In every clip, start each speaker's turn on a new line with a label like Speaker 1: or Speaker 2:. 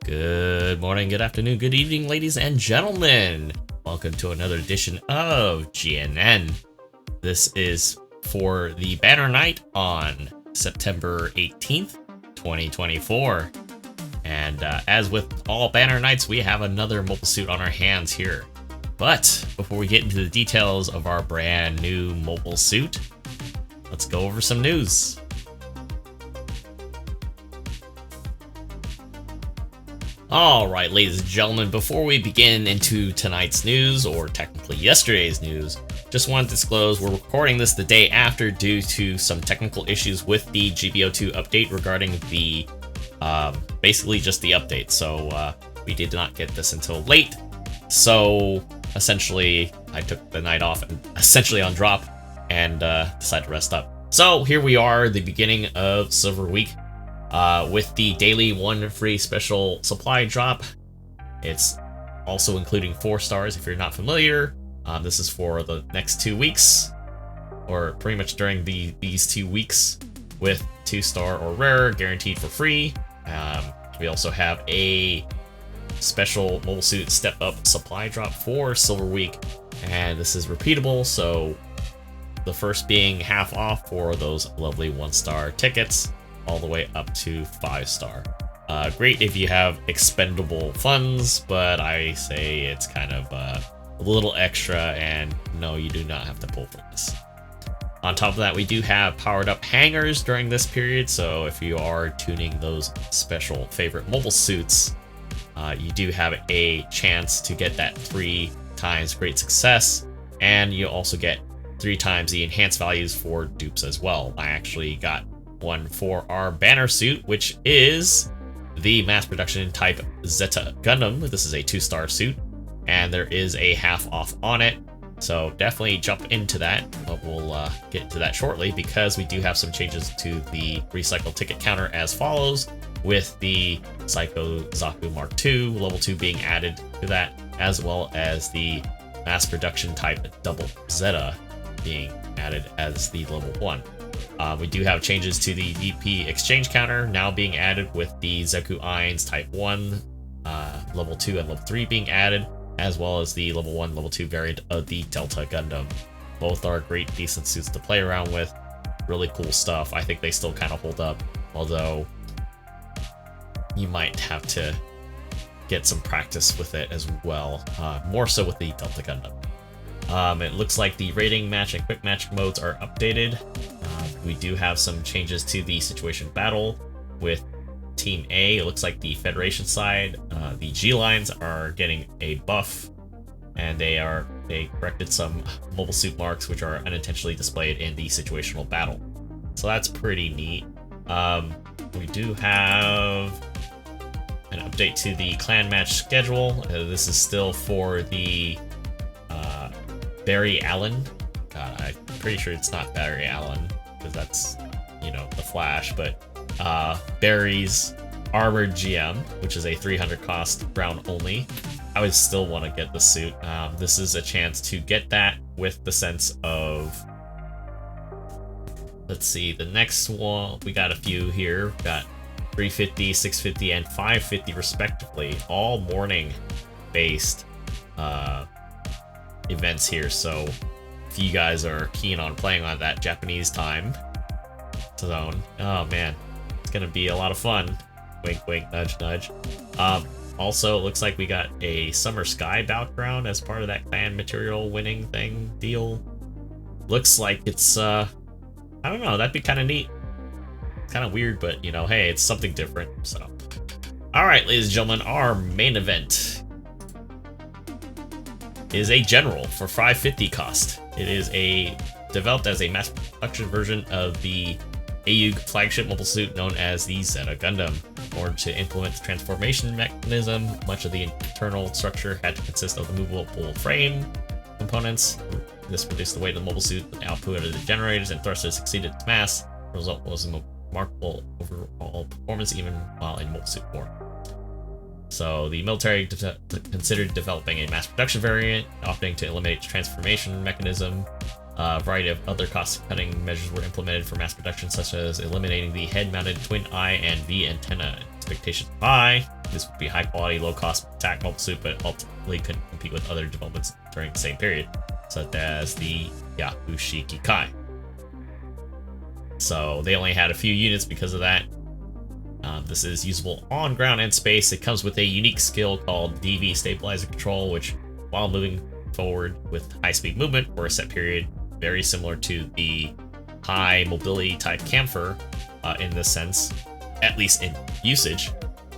Speaker 1: Good morning, good afternoon, good evening, ladies and gentlemen. Welcome to another edition of GNN. This is for the Banner Night on September 18th, 2024. And as with all Banner Nights, we have another mobile suit on our hands here. But before we get into the details of our brand new mobile suit, let's go over some news. Alright, ladies and gentlemen, before we begin into tonight's news, or technically yesterday's news, just want to disclose we're recording this the day after due to some technical issues with the GBO2 update regarding the, basically just the update. So we did not get this until late. So essentially, I took the night off and essentially on drop and decided to rest up. So here we are, the beginning of Silver Week. With the daily 1 free special supply drop. It's also including 4 stars if you're not familiar. This is for the next 2 weeks, or pretty much during these 2 weeks, with 2-star or rarer guaranteed for free. We also have a special mobile suit step up supply drop for Silver Week, and this is repeatable, so the first being half off for those lovely 1-star tickets, all the way up to 5-star. Great if you have expendable funds, but I say it's kind of a little extra, and no, you do not have to pull for this. On top of that, we do have powered up hangers during this period, so if you are tuning those special favorite mobile suits, you do have a chance to get that 3 times great success, and you also get 3 times the enhanced values for dupes as well. I actually got one for our banner suit, which is the mass production type Zeta Gundam. This is a 2-star suit, and there is a half off on it, so definitely jump into that, but we'll get into that shortly because we do have some changes to the recycle ticket counter as follows, with the Psycho Zaku Mark II level 2 being added to that, as well as the mass production type double Zeta being added as the level 1. We do have changes to the VP exchange counter now being added, with the Zeku Eins Type 1, Level 2 and Level 3 being added, as well as the Level 1, Level 2 variant of the Delta Gundam. Both are great, decent suits to play around with. Really cool stuff. I think they still kind of hold up, although you might have to get some practice with it as well, more so with the Delta Gundam. It looks like the rating, match, and quick match modes are updated. We do have some changes to the situation battle with Team A. It looks like the Federation side, the G lines are getting a buff, and they corrected some mobile suit marks which are unintentionally displayed in the situational battle. So that's pretty neat. We do have an update to the clan match schedule. This is still for the Barry Allen. God, I'm pretty sure it's not Barry Allen, because that's, you know, the Flash, but Barry's Armored GM, which is a 300 cost round only. I would still want to get the suit. This is a chance to get that with the sense of, let's see, the next one, we got a few here. We got 350, 650, and 550 respectively, all morning based events here, so if you guys are keen on playing on that Japanese time zone, oh man, it's gonna be a lot of fun. Wink wink, nudge nudge. Also, it looks like we got a Summer Sky background as part of that clan material winning thing deal. Looks like it's I don't know, that'd be kind of neat. Kind of weird, but you know, hey, it's something different. So alright, ladies and gentlemen, our main event is a general for 550 cost. It is developed as a mass production version of the AUG flagship mobile suit known as the Zeta Gundam. In order to implement the transformation mechanism, much of the internal structure had to consist of the movable frame components. This reduced the weight of the mobile suit. The output of the generators and thrusters exceeded its mass. The result was a remarkable overall performance even while in mobile suit form. So the military considered developing a mass production variant, opting to eliminate the transformation mechanism. A variety of other cost-cutting measures were implemented for mass production, such as eliminating the head-mounted twin eye and V antenna. Expectations high. This would be high quality, low cost attack mobile suit, but ultimately couldn't compete with other developments during the same period, such as the Yakushiki Kai. So they only had a few units because of that. This is usable on ground and space. It comes with a unique skill called DV Stabilizer Control, which, while moving forward with high-speed movement for a set period, very similar to the high mobility type Camphor in this sense, at least in usage.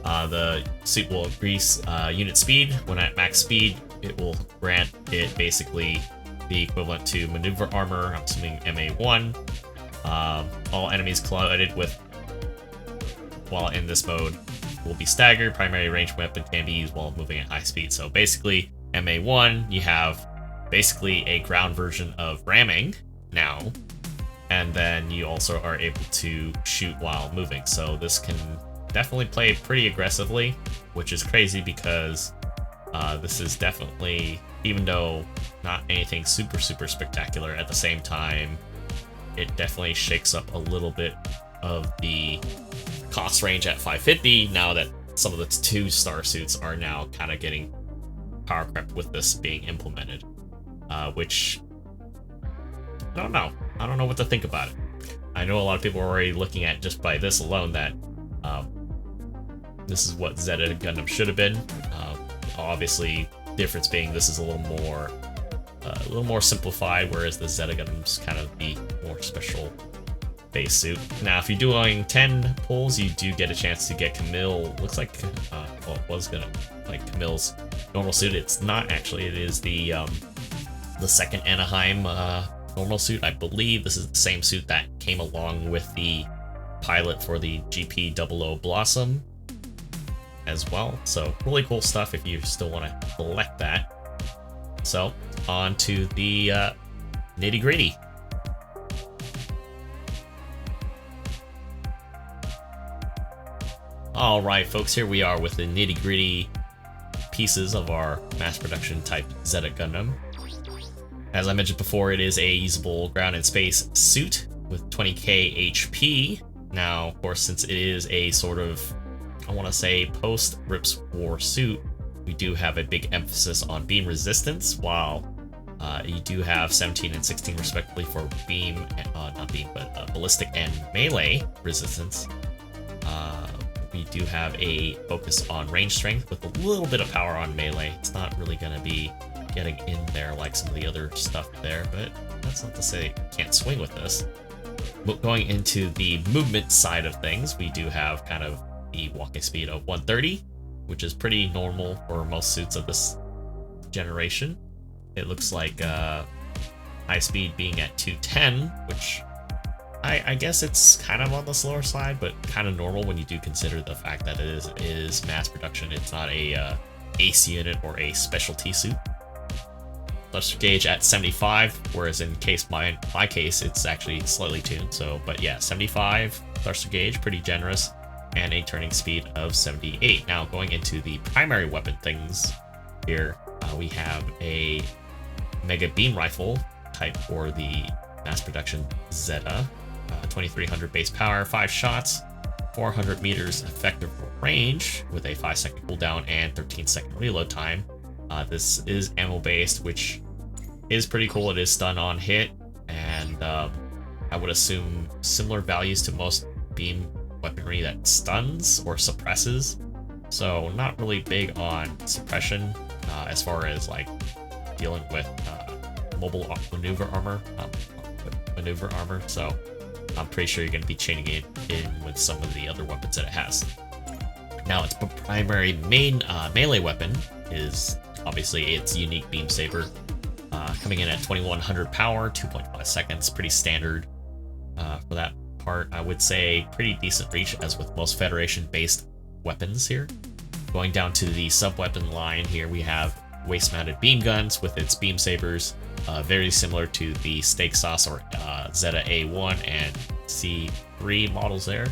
Speaker 1: The suit will increase unit speed. When at max speed, it will grant it basically the equivalent to maneuver armor, I'm assuming MA1. All enemies collided with while in this mode will be staggered. Primary range weapon can be used while moving at high speed. So basically, MA1, you have basically a ground version of ramming now, and then you also are able to shoot while moving. So this can definitely play pretty aggressively, which is crazy because this is definitely, even though not anything super spectacular, at the same time, it definitely shakes up a little bit of the cost range at 550 now that some of the 2-star suits are now kind of getting power crept with this being implemented, which I don't know what to think about it. I know a lot of people are already looking at, just by this alone, that this is what Zeta Gundam should have been. Obviously, difference being this is a little more simplified, whereas the Zeta Gundam's kind of the more special base suit. Now, if you're doing 10 pulls, you do get a chance to get Camille. Looks like, well, it was gonna like Camille's normal suit. It's not actually. It is the second Anaheim normal suit. I believe this is the same suit that came along with the pilot for the GP00 Blossom as well. So really cool stuff if you still want to collect that. So on to the nitty gritty. All right, folks, here we are with the nitty gritty pieces of our mass production type Zeta Gundam. As I mentioned before, it is a usable ground and space suit with 20k HP. Now, of course, since it is a sort of, I want to say, post-Rips War suit, we do have a big emphasis on beam resistance, while you do have 17 and 16 respectively for beam, not beam, but ballistic and melee resistance. We do have a focus on range strength with a little bit of power on melee. It's not really going to be getting in there like some of the other stuff there, but that's not to say you can't swing with this. But going into the movement side of things, we do have kind of the walking speed of 130, which is pretty normal for most suits of this generation. It looks like high speed being at 210, which I guess it's kind of on the slower side, but kind of normal when you do consider the fact that it is mass production. It's not a ace unit or a specialty suit. Thruster gauge at 75, whereas in my case, it's actually slightly tuned. So, but yeah, 75 thruster gauge, pretty generous, and a turning speed of 78. Now, going into the primary weapon things here, we have a mega beam rifle type for the mass production Zeta. 2300 base power, 5 shots, 400 meters effective range with a 5-second cooldown and 13-second reload time. This is ammo based, which is pretty cool. It is stun on hit, and I would assume similar values to most beam weaponry that stuns or suppresses. So not really big on suppression as far as like dealing with mobile maneuver armor. So I'm pretty sure you're going to be chaining it in with some of the other weapons that it has. Now, its primary main melee weapon is obviously its unique beam saber, coming in at 2100 power, 2.5 seconds, pretty standard for that part. I would say pretty decent reach, as with most Federation-based weapons here. Going down to the sub-weapon line here, we have waist-mounted beam guns with its beam sabers, very similar to the Steak Sauce or Zeta A1 and C3 models there,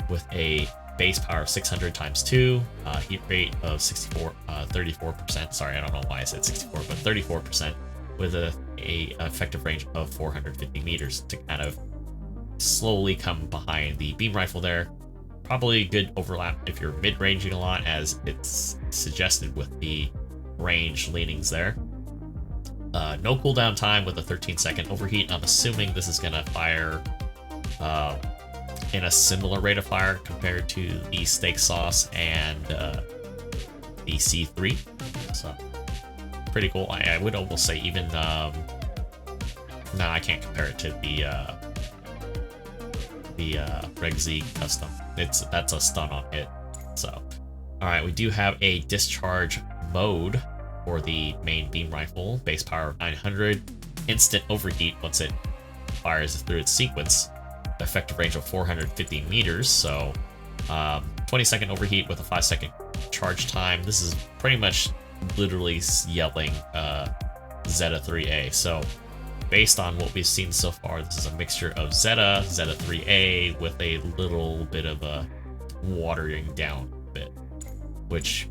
Speaker 1: with a base power of 600 times 2, heat rate of 34%. Sorry, I don't know why I said 64, but 34%, with a effective range of 450 meters to kind of slowly come behind the beam rifle there. probably good overlap if you're mid-ranging a lot, as it's suggested with the range leanings there. No cooldown time with a 13-second overheat. I'm assuming this is going to fire in a similar rate of fire compared to the steak sauce and the C3. So pretty cool. I would almost say even no, I can't compare it to the Reg Z custom. That's a stun on hit. So all right, we do have a discharge mode for the main beam rifle, base power of 900, instant overheat once it fires through its sequence, effective range of 450 meters. So 20-second overheat with a 5-second charge time. This is pretty much literally yelling Zeta 3A. So based on what we've seen so far, this is a mixture of Zeta 3A with a little bit of a watering down bit, which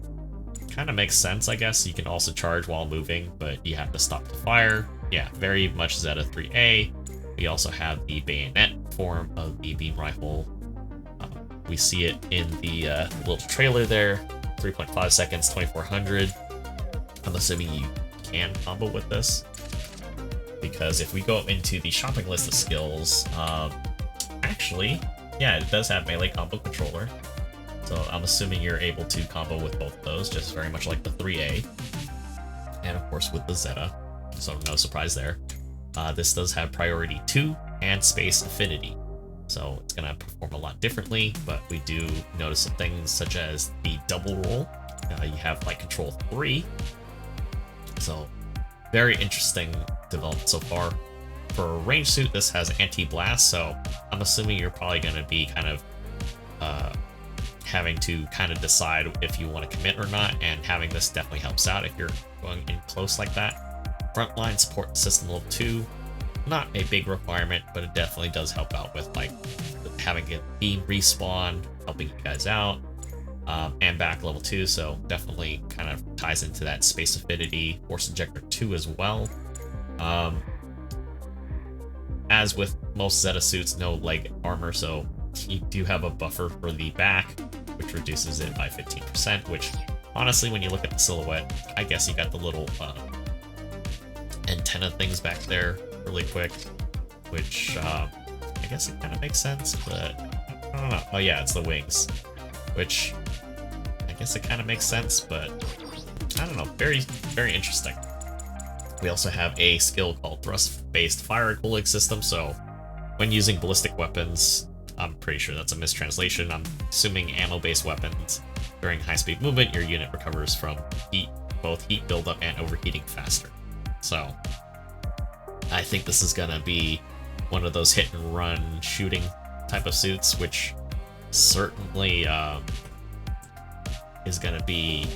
Speaker 1: kind of makes sense, I guess. You can also charge while moving, but you have to stop to fire. Yeah, very much Zeta 3A. We also have the bayonet form of the beam rifle. We see it in the little trailer there. 3.5 seconds, 2400. I'm assuming you can combo with this, because if we go into the shopping list of skills, actually, yeah, it does have melee combo controller. So I'm assuming you're able to combo with both of those, just very much like the 3A. And of course with the Zeta, so no surprise there. This does have priority 2 and space affinity. So it's going to perform a lot differently, but we do notice some things such as the double roll. You have like control 3. So very interesting development so far. For a range suit, this has anti-blast, so I'm assuming you're probably going to be kind of having to kind of decide if you want to commit or not, and having this definitely helps out if you're going in close like that. Frontline support system level 2, not a big requirement, but it definitely does help out with like having a beam respawn, helping you guys out, and back level 2, so definitely kind of ties into that space affinity. Force injector 2 as well. As with most Zeta suits, no leg armor, so you do have a buffer for the back, which reduces it by 15%, which honestly, when you look at the silhouette, I guess you got the little antenna things back there really quick, which I guess it kind of makes sense, but I don't know. Oh yeah, it's the wings, which I guess it kind of makes sense, but I don't know. Very, very interesting. We also have a skill called thrust-based fire cooling system, so when using ballistic weapons, I'm pretty sure that's a mistranslation. I'm assuming ammo-based weapons. During high-speed movement, your unit recovers from heat, both heat buildup and overheating faster. So I think this is gonna be one of those hit-and-run shooting type of suits, which certainly is gonna be...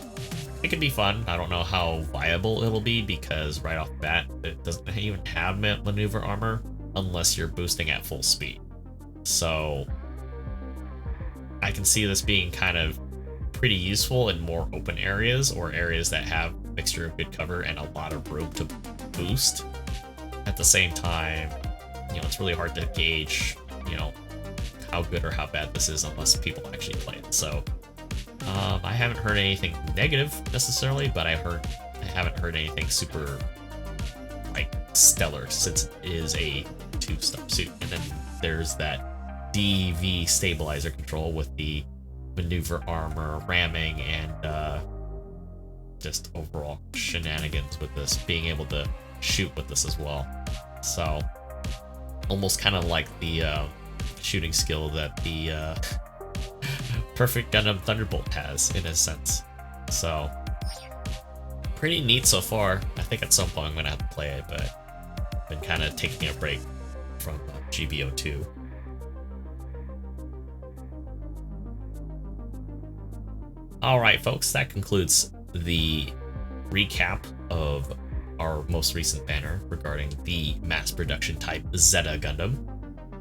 Speaker 1: It could be fun. I don't know how viable it'll be, because right off the bat, it doesn't even have maneuver armor unless you're boosting at full speed. So I can see this being kind of pretty useful in more open areas, or areas that have a mixture of good cover and a lot of room to boost. At the same time, you know, it's really hard to gauge, you know, how good or how bad this is unless people actually play it. So I haven't heard anything negative necessarily, but I haven't heard anything super like stellar, since it is a 2-star suit. And then there's that DV stabilizer control with the maneuver armor, ramming, and just overall shenanigans with this, being able to shoot with this as well. So almost kind of like the shooting skill that the Perfect Gundam Thunderbolt has, in a sense. So pretty neat so far. I think at some point I'm gonna have to play it, but I've been kind of taking a break from GBO2. Alright folks, that concludes the recap of our most recent banner regarding the mass production type Zeta Gundam.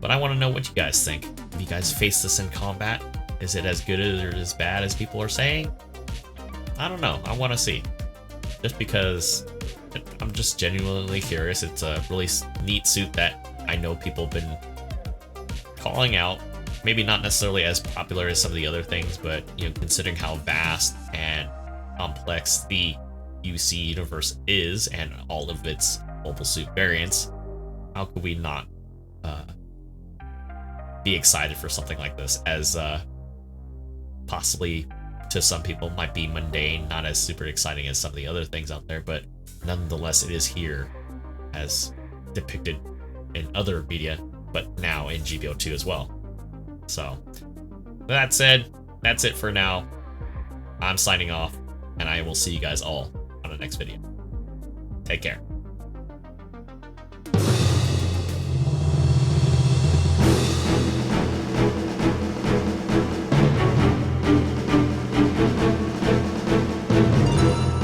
Speaker 1: But I want to know what you guys think. Have you guys faced this in combat? Is it as good or as bad as people are saying? I don't know. I want to see. Just because I'm just genuinely curious. It's a really neat suit that I know people have been calling out maybe not necessarily as popular as some of the other things, but you know, considering how vast and complex the UC universe is and all of its mobile suit variants, how could we not be excited for something like this, as possibly to some people might be mundane, not as super exciting as some of the other things out there, but nonetheless it is here as depicted in other media, but now in GBO2 as well. So that said, that's it for now. I'm signing off, and I will see you guys all on the next video. Take care.